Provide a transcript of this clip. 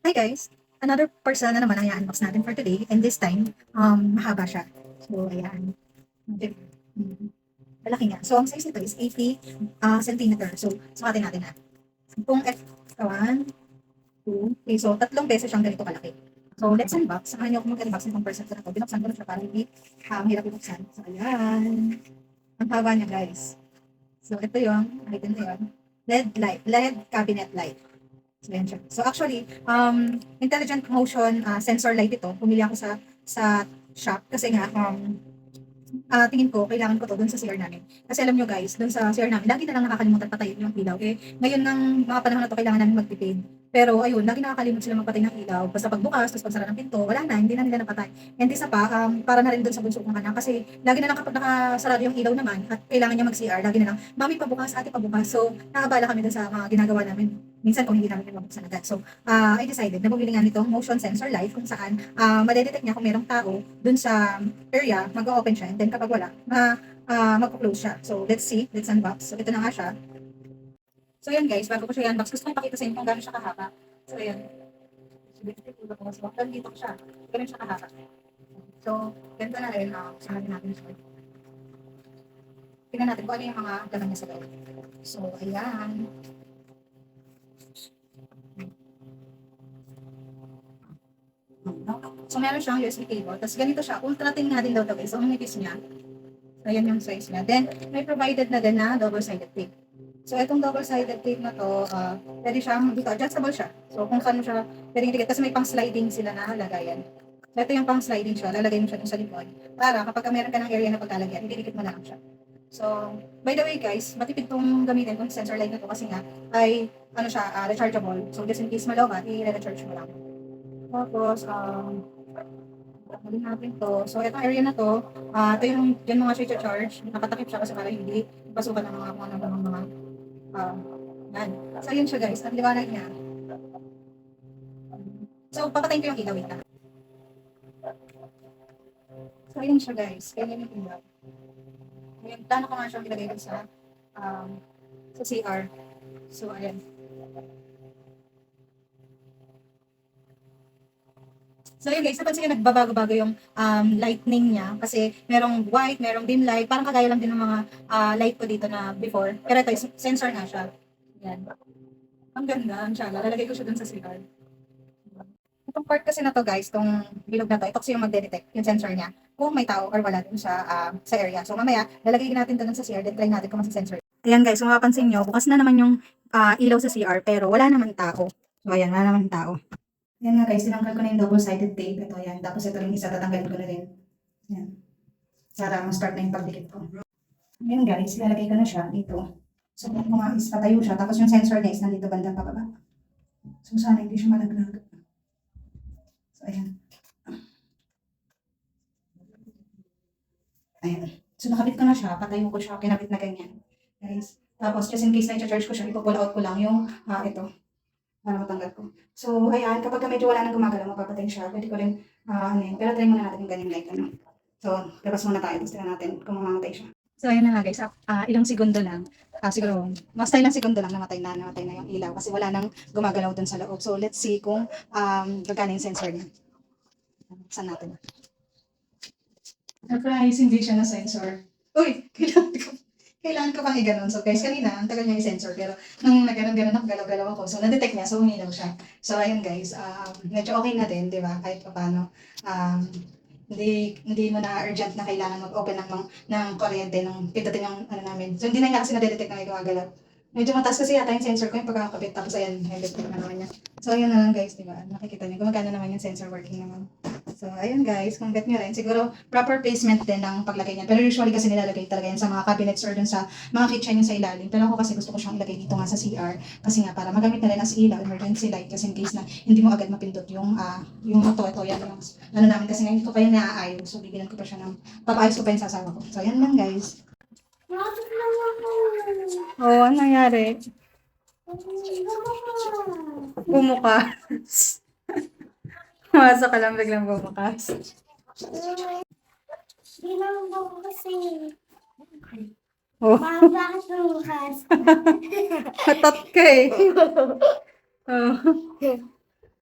Hi guys! Another parcel na naman ang i-unbox natin for today, and this time, mahaba siya. So, ayan. Okay. Malaki nga. So, ang size nito is 80 centimeter. So, sukatin natin na. Kung F1, 2, 3. So, tatlong beses siyang ganito kalaki. So, let's unbox. Samahan niyo ako mag-unbox nitong parcel na ito. Binuksan ko na siya para hindi mahirap ibuksan. So, ayan. Ang haba niya guys. So, ito yung item na yun. LED cabinet light. So, yan siya. So, actually, intelligent motion sensor light ito. Pumili ako sa shop kasi nga, tingin ko, kailangan ko to dun sa CR namin. Kasi alam nyo guys, dun sa CR namin, lagi na lang nakakalimutan patayin yung ilaw. Eh, ngayon ng mga panahon na to, kailangan namin magtipid. Pero ayun, lagi nakakalimut sila magpatay ng ilaw. Basta pagbukas, tapos pagsara ng pinto, wala na, hindi na nila napatay. And isa pa, para na rin dun sa bunso kong anak. Kasi lagi na lang kapag nakasarado yung ilaw naman, at kailangan niya mag-CR, lagi na lang, mami pabukas, ate pabukas. So, nakabala kami dun sa mga ginagawa namin. Minsan kung hindi namin yung mabuksan agad. So, I decided na bumili nga nitong motion sensor light kung saan madedetect niya kung merong tao dun sa area, mag-open siya, and then kapag wala, magpo-close siya. So, let's see, let's unbox. So, ito na nga siya. So, yan guys, bago ko siya i-unbox, gusto ko ipakita sa inyo kung gano'n siya kahaba. So, ayan. Dito ko siya. Ganun siya kahaba. So, ganito na rin, samahin natin siya. Tingnan natin kung ano yung mga laman niya sa loob. So, ayan. So, meron siyang USB cable. Tapos, ganito siya. Ultra thin nga din daw to guys. So, ang nipis niya. So, ayan yung size niya. Then, may provided na din na double-sided tape. So, itong double-sided tape na to, pwede siyang, dito, adjustable siya. So, kung saan mo siya pwedeng itikit. Kasi may pang-sliding sila na lagayan. So, ito yung pang-sliding siya. Lalagay mo siya dun sa likod. Para kapag meron ka ng area na pagkalagyan, ididikit mo na lang siya. So, by the way guys, matipid tong gamitin tong sensor light na to kasi nga ay ano siya, rechargeable. So, just in case malobat, i-recharge mo lang. Tapos, tanggalin natin to. So, itong area na to, ito yung dyan mga siya charge. Nakatakip siya kasi para hindi pasukan ng mga uh, yan. So, yun siya guys. Ang liwanag niya. So, papatayin ko yung ilaw. Wait lang. So, yun siya guys. Ganyan yung ilaw. Ngayon, plano ko nga siyang ilagay dun sa CR. So, ayan. So yun guys, napansin nyo nagbabago-bago yung lightning niya kasi merong white, merong dim light, parang kagaya lang din ng mga light ko dito na before. Pero ito, sensor na siya. Yan. Ang ganda, ang siya. Lalagay ko siya dun sa CR. Itong part kasi na to guys, itong bilog na to, ito kasi yung magde-detect yung sensor niya kung may tao or wala dun sa area. So mamaya, lalagay natin dun sa CR, then try natin kung masasensor. Ayan guys, kung mapapansin nyo, bukas na naman yung ilaw sa CR pero wala naman tao. So ayan, wala naman tao. Yan nga guys, tinanggal ko na yung double-sided tape. Ito yan. Tapos ito rin isa, tatanggalin ko na rin. Yan. Para ma-start na yung pagdikit ko. Yan guys, ilalagay ko na siya dito. So kung is patayo siya. Tapos yung sensor guys, nandito banda pa baba. So sana hindi siya malaglag. So ayan. Ayan. So nakabit ko na siya. Patayo ko siya. Kinabit na ganyan. Guys. Tapos just in case na i-charge ko siya, ipo-pull out ko lang yung ito. Para matanggal ko. So, ayan, kapag medyo wala nang gumagalaw, mapapatay siya. Pwede ko rin, ano yun. Pero try muna natin yung ganyang light, ano. So, labas muna tayo. Tapos tingnan natin kung mamamatay siya. So, ayan na nga guys. Ilang segundo lang. Siguro, basta ilang segundo lang namatay na yung ilaw. Kasi wala nang gumagalaw dun sa loob. So, let's see kung gagana yung sensor niya. Buksan natin. Surprise, hindi siya na sensor. Uy, kailangan ko pang i-ganon. So guys, kanina, ang tagal niya i-sensor. Pero nung nag-ganon-ganon ako, galaw-galaw ako. So na-detect niya, so umilaw siya. So ayun guys, medyo okay na din, di ba? Kahit pa paano. Hindi mo na urgent na kailangan mag-open ng kuryente, ng pindutin yung ano namin. So hindi na niya kasi na-detect na may gumagalaw. Medyo mataas kasi yata yung sensor ko yung pagkakabit. Tapos ayan, electric na naman niya. So ayun na lang guys, di ba? Nakikita niyo, gumagana naman yung sensor working naman. So, ayun guys, kung bet nyo rin, siguro proper placement din ng paglagay niyan. Pero usually kasi nilalagay talaga yan sa mga cabinets or dun sa mga kitchen yung sa ilalim. Pero ako kasi gusto ko siyang ilagay dito nga sa CR. Kasi nga para magamit na rin as ilaw, emergency light, kasi in case na hindi mo agad mapindot yung ito, yan yung ano namin kasi nga hindi ko pa yun naaayos. So, bibigyan ko pa siya ng, papaayos ko pa yung sasawa ko. So, ayan lang guys. Oh, ano nangyari? Bumukas. Masa ka lang biglang bumukas. Bilang ko kasi. Oh. Bakit bukas? Matot ka eh. Oh.